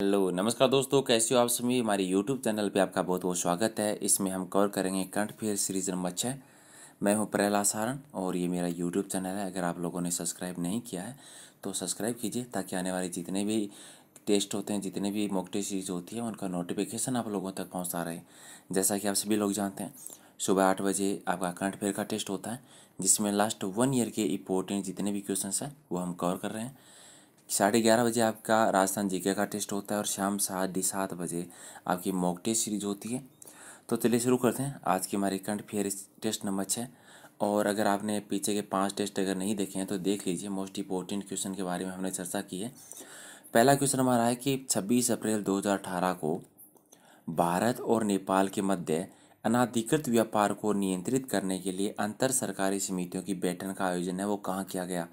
Hello नमस्कार दोस्तों, कैसे हो आप सभी। हमारे यूट्यूब चैनल पे आपका बहुत बहुत स्वागत है। इसमें हम कवर करेंगे करंट अफेयर सीरीज नंबर 6। मैं हूं प्रहलाद सारण और ये मेरा यूट्यूब चैनल है। अगर आप लोगों ने सब्सक्राइब नहीं किया है तो सब्सक्राइब कीजिए, ताकि आने वाले जितने भी टेस्ट होते हैं, जितने भी मॉक टेस्ट सीरीज होती है, उनका नोटिफिकेशन आप लोगों तक पहुँचता रहे। जैसा कि आप सभी लोग जानते हैं, सुबह 8 बजे आपका करंट अफेयर का टेस्ट होता है, जिसमें लास्ट 1 ईयर के इंपॉर्टेंट जितने भी क्वेश्चन हैं वो हम कवर कर रहे हैं। 11:30 बजे आपका राजस्थान जीके का टेस्ट होता है और शाम 7:30 बजे आपकी मॉक टेस्ट सीरीज होती है। तो चलिए शुरू करते हैं आज की हमारी करंट अफेयर टेस्ट नंबर 6। और अगर आपने पीछे के 5 टेस्ट अगर नहीं देखे हैं तो देख लीजिए। मोस्ट इंपॉर्टेंट क्वेश्चन के बारे में हमने चर्चा की है। पहला क्वेश्चन हमारा है कि 26 अप्रैल 2018 को भारत और नेपाल के मध्य अनाधिकृत व्यापार को नियंत्रित करने के लिए अंतर सरकारी समितियों की बैठक का आयोजन है वो कहाँ किया गया।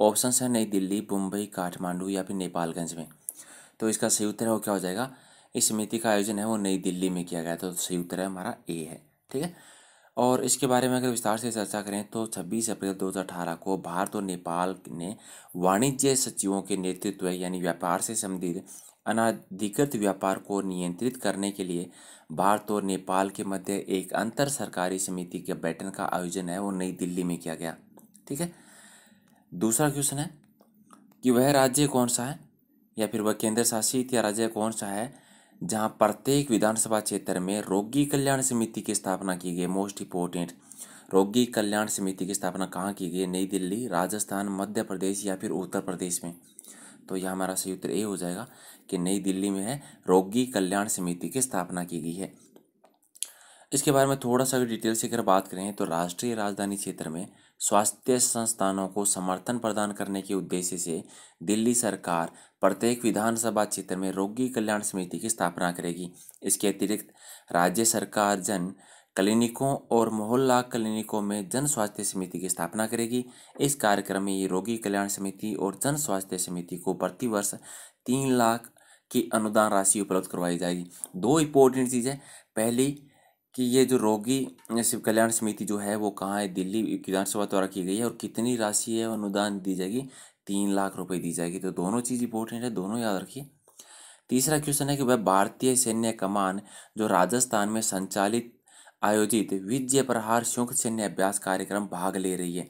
ऑप्शन है नई दिल्ली, मुंबई, काठमांडू या फिर नेपालगंज में। तो इसका सही उत्तर है वो क्या हो जाएगा। इस समिति का आयोजन है वो नई दिल्ली में किया गया, तो सही उत्तर है हमारा ए है। ठीक है। और इसके बारे में अगर विस्तार से चर्चा करें तो 26 अप्रैल 2018 को भारत और नेपाल ने वाणिज्य सचिवों के नेतृत्व यानी व्यापार से संबंधित अनाधिकृत व्यापार को नियंत्रित करने के लिए भारत और नेपाल के मध्य एक अंतर सरकारी समिति के बैठक का आयोजन है वो नई दिल्ली में किया गया। ठीक है। दूसरा क्वेश्चन है कि वह राज्य कौन सा है या फिर वह केंद्र शासित या राज्य कौन सा है जहां प्रत्येक विधानसभा क्षेत्र में रोगी कल्याण समिति की स्थापना की गई। मोस्ट इंपॉर्टेंट, रोगी कल्याण समिति की स्थापना कहाँ की गई। नई दिल्ली, राजस्थान, मध्य प्रदेश या फिर उत्तर प्रदेश में। तो यह हमारा सही उत्तर ए हो जाएगा कि नई दिल्ली में है रोगी कल्याण समिति की स्थापना की गई है। इसके बारे में थोड़ा सा डिटेल से अगर बात करें तो राष्ट्रीय राजधानी क्षेत्र में स्वास्थ्य संस्थानों को समर्थन प्रदान करने के उद्देश्य से दिल्ली सरकार प्रत्येक विधानसभा क्षेत्र में रोगी कल्याण समिति की स्थापना करेगी। इसके अतिरिक्त राज्य सरकार जन क्लिनिकों और मोहल्ला क्लिनिकों में जन स्वास्थ्य समिति की स्थापना करेगी। इस कार्यक्रम में ये रोगी कल्याण समिति और जन स्वास्थ्य समिति को प्रतिवर्ष 3 लाख की अनुदान राशि उपलब्ध करवाई जाएगी। दो इंपॉर्टेंट चीज़ें, पहली कि ये जो रोगी शिव कल्याण समिति जो है वो कहाँ है, दिल्ली विधानसभा द्वारा की गई है, और कितनी राशि है अनुदान दी जाएगी, 3 लाख रुपए दी जाएगी। तो दोनों चीज़ इंपॉर्टेंट है, दोनों याद रखिए। तीसरा क्वेश्चन है कि वह भारतीय सैन्य कमान जो राजस्थान में संचालित आयोजित विजय प्रहार संयुक्त सैन्य अभ्यास कार्यक्रम भाग ले रही है।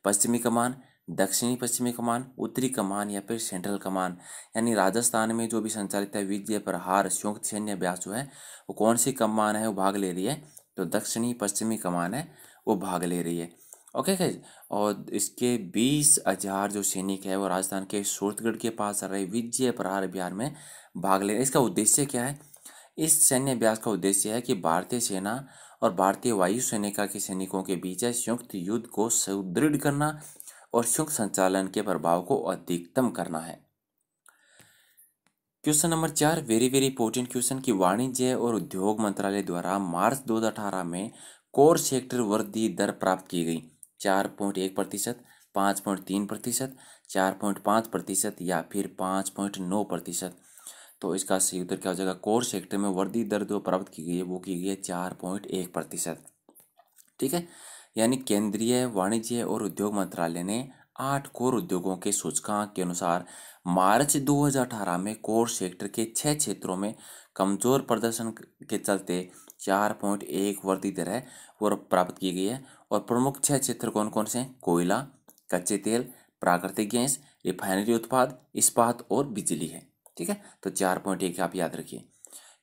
पश्चिमी कमान, दक्षिणी पश्चिमी कमान, उत्तरी कमान या फिर सेंट्रल कमान। यानी राजस्थान में जो भी संचालित है विजय प्रहार संयुक्त सैन्य अभ्यास जो है वो कौन सी कमान है वो भाग ले रही है, तो दक्षिणी पश्चिमी कमान है वो भाग ले रही है। Okay guys. और इसके 20,000 जो सैनिक है वो राजस्थान के सूरतगढ़ के पास रहे विजय प्रहार अभियान में भाग ले रहे हैं। इसका उद्देश्य क्या है। इस सैन्य अभ्यास का उद्देश्य है कि भारतीय सेना और भारतीय वायु सेना के सैनिकों के बीच संयुक्त युद्ध को सुदृढ़ करना और संयुक्त संचालन के प्रभाव को अधिकतम करना है। Question number 4, very very important question की वाणिज्य और उद्योग मंत्रालय द्वारा मार्च 2018 में कोर सेक्टर वृद्धि दर प्राप्त की गई। 4.1%, 5.3%, 4.5% या फिर 5.9%। तो इसका सही उत्तर क्या हो जाएगा। कोर सेक्टर में वृद्धि दर जो प्राप्त की गई है वो की गई है 4.1%। ठीक है। यानी केंद्रीय वाणिज्य और उद्योग मंत्रालय ने 8 कोर उद्योगों के सूचकांक के अनुसार मार्च 2018 में कोर सेक्टर के 6 क्षेत्रों में कमजोर प्रदर्शन के चलते 4.1 वृद्धि दर है वो प्राप्त की गई है। और प्रमुख 6 क्षेत्र कौन कौन से हैं। कोयला, कच्चे तेल, प्राकृतिक गैस, रिफाइनरी उत्पाद, इस्पात और बिजली है। ठीक है। तो 4.1 आप याद रखिए।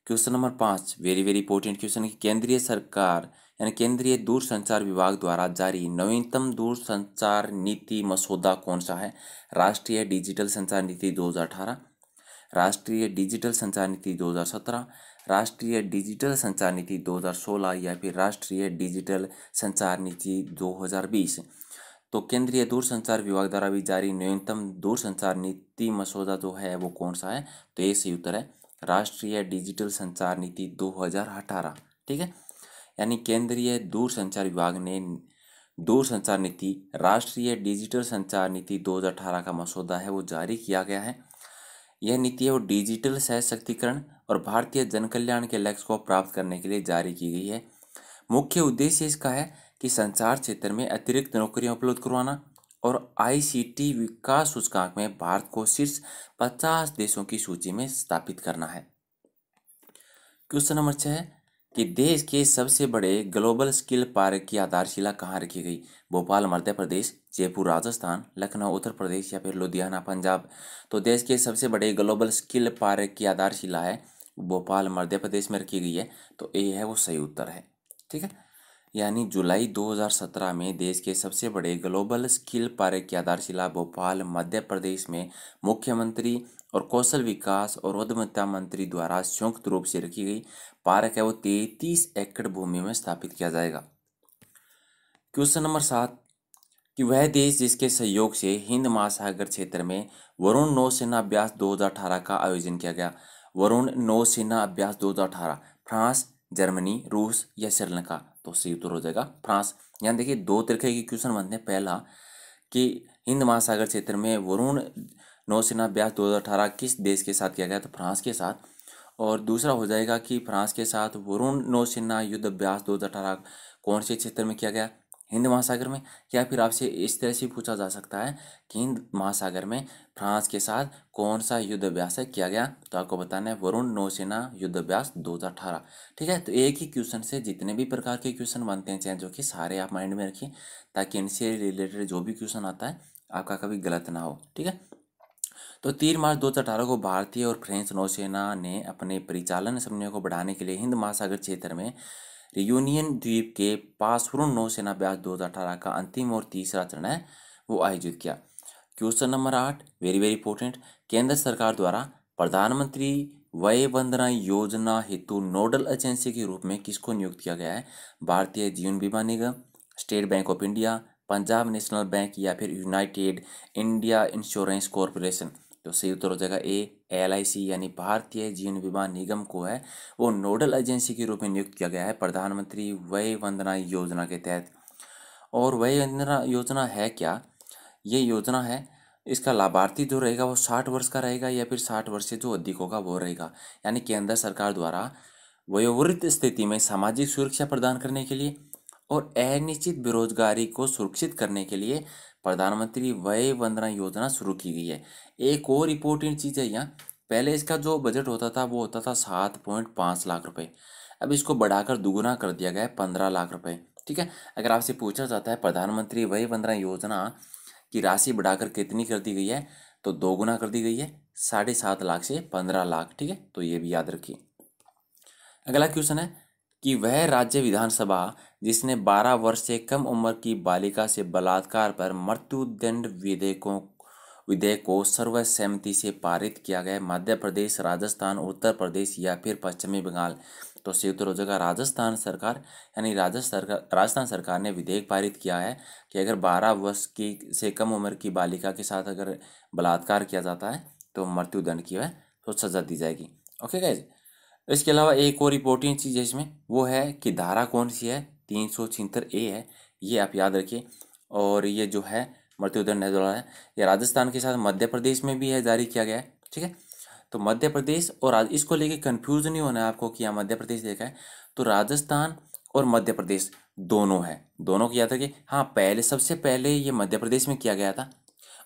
Question number 5, very very important question है। केंद्रीय सरकार यानी केंद्रीय दूरसंचार विभाग द्वारा जारी नवीनतम दूरसंचार नीति मसौदा कौन सा है। राष्ट्रीय डिजिटल संचार नीति 2018, राष्ट्रीय डिजिटल संचार नीति 2017, राष्ट्रीय डिजिटल संचार नीति 2016 या फिर राष्ट्रीय डिजिटल संचार नीति 2020। तो केंद्रीय दूरसंचार विभाग द्वारा भी जारी न्यूनतम दूरसंचार नीति मसौदा जो है वो कौन सा है, तो ये सही उत्तर है राष्ट्रीय डिजिटल संचार नीति 2018। ठीक है। यानी केंद्रीय दूरसंचार विभाग ने दूरसंचार नीति राष्ट्रीय डिजिटल संचार नीति 2018 का मसौदा है वो जारी किया गया है। यह नीति है वो डिजिटल सशक्तिकरण और भारतीय जन कल्याण के लक्ष्य को प्राप्त करने के लिए जारी की गई है। मुख्य उद्देश्य इसका है कि संचार क्षेत्र में अतिरिक्त नौकरियां उपलब्ध करवाना और ICT विकास सूचकांक में भारत को शीर्ष 50 देशों की सूची में स्थापित करना है। क्वेश्चन नंबर 6 कि देश के सबसे बड़े ग्लोबल स्किल पार्क की आधारशिला कहाँ रखी गई? भोपाल मध्य प्रदेश, जयपुर राजस्थान, लखनऊ उत्तर प्रदेश या फिर लुधियाना पंजाब। तो देश के सबसे बड़े ग्लोबल स्किल पार्क की आधारशिला है भोपाल मध्य प्रदेश में रखी गई है। तो ए है वो सही उत्तर है। ठीक है, यानी जुलाई 2017 में देश के सबसे बड़े ग्लोबल स्किल पार्क की आधारशिला भोपाल मध्य प्रदेश में मुख्यमंत्री और कौशल विकास और उद्यमिता मंत्री द्वारा संयुक्त रूप से रखी गई पार्क है वो 33 एकड़ भूमि में स्थापित किया जाएगा। क्वेश्चन नंबर 7 कि वह देश जिसके सहयोग से हिंद महासागर क्षेत्र में वरुण नौसेना अभ्यास 2018 का आयोजन किया गया। वरुण नौसेना अभ्यास 2018 फ्रांस, जर्मनी, रूस या श्रीलंका। तो सही उत्तर हो जाएगा फ्रांस। यहाँ देखिए दो तरीके के क्वेश्चन बनते हैं। पहला कि हिंद महासागर क्षेत्र में वरुण नौसेना अभ्यास 2018 किस देश के साथ किया गया? तो फ्रांस के साथ। और दूसरा हो जाएगा कि फ्रांस के साथ वरुण नौसेना युद्ध अभ्यास 2018 कौन से क्षेत्र में किया गया? हिंद महासागर में। या फिर आपसे इस तरह से पूछा जा सकता है कि हिंद महासागर में फ्रांस के साथ कौन सा युद्ध अभ्यास है किया गया? तो आपको बताना है वरुण नौसेना युद्ध अभ्यास 2018। ठीक है, तो एक ही क्वेश्चन से जितने भी प्रकार के क्वेश्चन बनते हैं चेंज होकर सारे आप माइंड में रखिए, ताकि इनसे रिलेटेड जो भी क्वेश्चन आता है आपका कभी गलत ना हो। ठीक है, तो 3 मार्च 2018 को भारतीय और फ्रेंच नौसेना ने अपने परिचालन समन्वय को बढ़ाने के लिए हिंद महासागर क्षेत्र में रियूनियन द्वीप के पास वरुण नौसेना अभ्यास 2018 का अंतिम और तीसरा चरण है वो आयोजित किया। Question number 8 very very important, केंद्र सरकार द्वारा प्रधानमंत्री वय वंदना योजना हेतु नोडल एजेंसी के रूप में किसको नियुक्त किया गया है? भारतीय जीवन बीमा निगम, State Bank of India, Punjab National Bank या फिर यूनाइटेड इंडिया इंश्योरेंस कॉरपोरेशन। तो सही उत्तर हो जाएगा ए LIC यानी भारतीय जीवन बीमा निगम को है वो नोडल एजेंसी के रूप में नियुक्त किया गया है प्रधानमंत्री वय वंदना योजना के तहत। और वय वंदना योजना है क्या? ये योजना है, इसका लाभार्थी जो रहेगा वो 60 वर्ष का रहेगा या फिर 60 वर्ष से जो अधिक होगा वो रहेगा। यानी केंद्र सरकार द्वारा वयोवृद्ध स्थिति में सामाजिक सुरक्षा प्रदान करने के लिए और अनिश्चित बेरोजगारी को सुरक्षित करने के लिए प्रधानमंत्री वय वंदना योजना शुरू की गई है। एक और इम्पोर्टेंट चीज़ है यहाँ, पहले इसका जो बजट होता था वो होता था 7.5 लाख रुपए, अब इसको बढ़ाकर दुगुना कर दिया गया है 15 लाख रुपए। ठीक है, अगर आपसे पूछा जाता है प्रधानमंत्री वय वंदना योजना की राशि बढ़ाकर कितनी कर दी गई है, तो दोगुना कर दी गई है 7.5 लाख से 15 लाख। ठीक है, तो ये भी याद रखिए। अगला क्वेश्चन है कि वह राज्य विधानसभा जिसने 12 वर्ष से कम उम्र की बालिका से बलात्कार पर मृत्युदंड विधेयक को सर्वसम्मति से पारित किया गया? मध्य प्रदेश, राजस्थान, उत्तर प्रदेश या फिर पश्चिमी बंगाल। तो सही उत्तर हो जाएगा राजस्थान सरकार। यानी राजस्थान सरकार ने विधेयक पारित किया है कि अगर 12 वर्ष की से कम उम्र की बालिका के साथ अगर बलात्कार किया जाता है तो मृत्युदंड की है तो सजा दी जाएगी। ओके गाइज, इसके अलावा एक और इम्पोर्टेंट चीज़ है इसमें, वो है कि धारा कौन सी है? 376A है, ये आप याद रखिए। और ये जो है मृत्युदंड है जो है ये राजस्थान के साथ मध्य प्रदेश में भी है जारी किया गया है। ठीक है, तो मध्य प्रदेश और इसको लेके कंफ्यूज नहीं होना है आपको कि यहाँ मध्य प्रदेश देखा है, तो राजस्थान और मध्य प्रदेश दोनों है, दोनों की याद रखिए। हाँ, पहले सबसे पहले ये मध्य प्रदेश में किया गया था,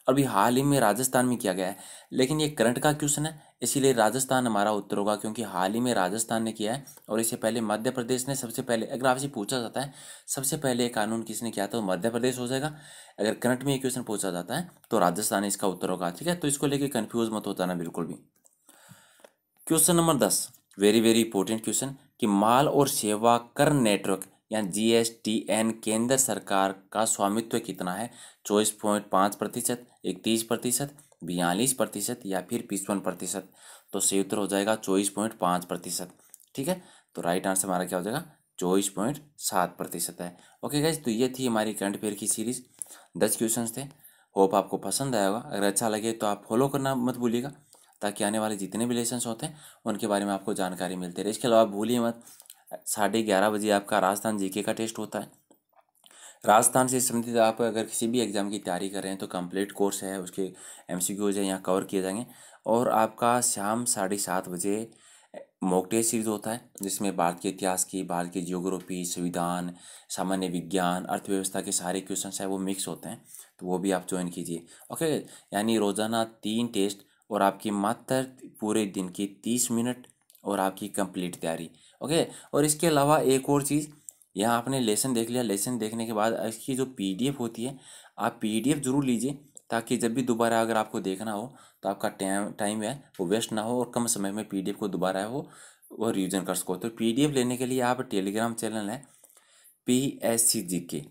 अभी हाल ही में राजस्थान में किया गया है, लेकिन ये करंट का क्वेश्चन है इसीलिए राजस्थान हमारा उत्तर होगा, क्योंकि हाल ही में राजस्थान ने किया है और इससे पहले मध्य प्रदेश ने सबसे पहले। अगर आपसे पूछा जाता है सबसे पहले ये कानून किसने किया तो मध्य प्रदेश हो जाएगा। अगर करंट में ये क्वेश्चन पूछा जाता है तो राजस्थान इसका उत्तर होगा। ठीक है, तो इसको लेकर कन्फ्यूज मत होता ना बिल्कुल भी। Question number 10 very very important question कि माल और सेवा कर नेटवर्क या GSTN केंद्र सरकार का स्वामित्व कितना है? 24.5%, 31%, 42% या फिर 55%। तो सही उत्तर हो जाएगा 24.5%। ठीक है, तो राइट आंसर हमारा क्या हो जाएगा 24.7% है। ओके गाइज, तो ये थी हमारी करंट अफेयर की सीरीज, 10 क्वेश्चन थे। होप आपको पसंद आया होगा, अगर अच्छा लगे तो आप फॉलो करना मत भूलिएगा, ताकि आने वाले जितने भी लेसन्स होते हैं उनके बारे में आपको जानकारी मिलती रहे। इसके अलावा भूलिए मत 11:30 बजे आपका राजस्थान GK का टेस्ट होता है। राजस्थान से संबंधित आप अगर किसी भी एग्जाम की तैयारी कर रहे हैं तो कंप्लीट कोर्स है, उसके MCQs हैं यहाँ कवर किए जाएंगे। और आपका शाम 7:30 बजे मॉक टेस्ट सीरीज होता है जिसमें भारत के इतिहास की, भारत की जियोग्राफी, संविधान, सामान्य विज्ञान, अर्थव्यवस्था के सारे क्वेश्चन है वो मिक्स होते हैं, तो वो भी आप ज्वाइन कीजिए। ओके, यानी रोज़ाना 3 टेस्ट और आपकी मात्र पूरे दिन की 30 मिनट और आपकी कंप्लीट तैयारी। ओके, और इसके अलावा एक और चीज़, यहाँ आपने लेसन देख लिया, लेसन देखने के बाद इसकी जो पीडीएफ होती है, आप पीडीएफ जरूर लीजिए, ताकि जब भी दोबारा अगर आपको देखना हो तो आपका टाइम है वो वेस्ट ना हो और कम समय में पीडीएफ को दोबारा है वो रिवीजन कर सको। तो पीडीएफ लेने के लिए आप टेलीग्राम चैनल है PSC GK,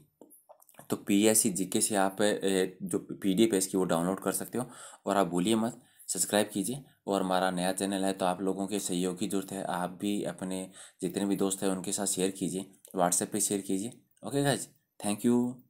तो PSC GK से आप जो पीडीएफ है इसकी वो डाउनलोड कर सकते हो। और आप भूलिए मत, सब्सक्राइब कीजिए। और हमारा नया चैनल है तो आप लोगों के सहयोग की जरूरत है, आप भी अपने जितने भी दोस्त हैं उनके साथ शेयर कीजिए, व्हाट्सएप पे शेयर कीजिए। Okay guys, thank you.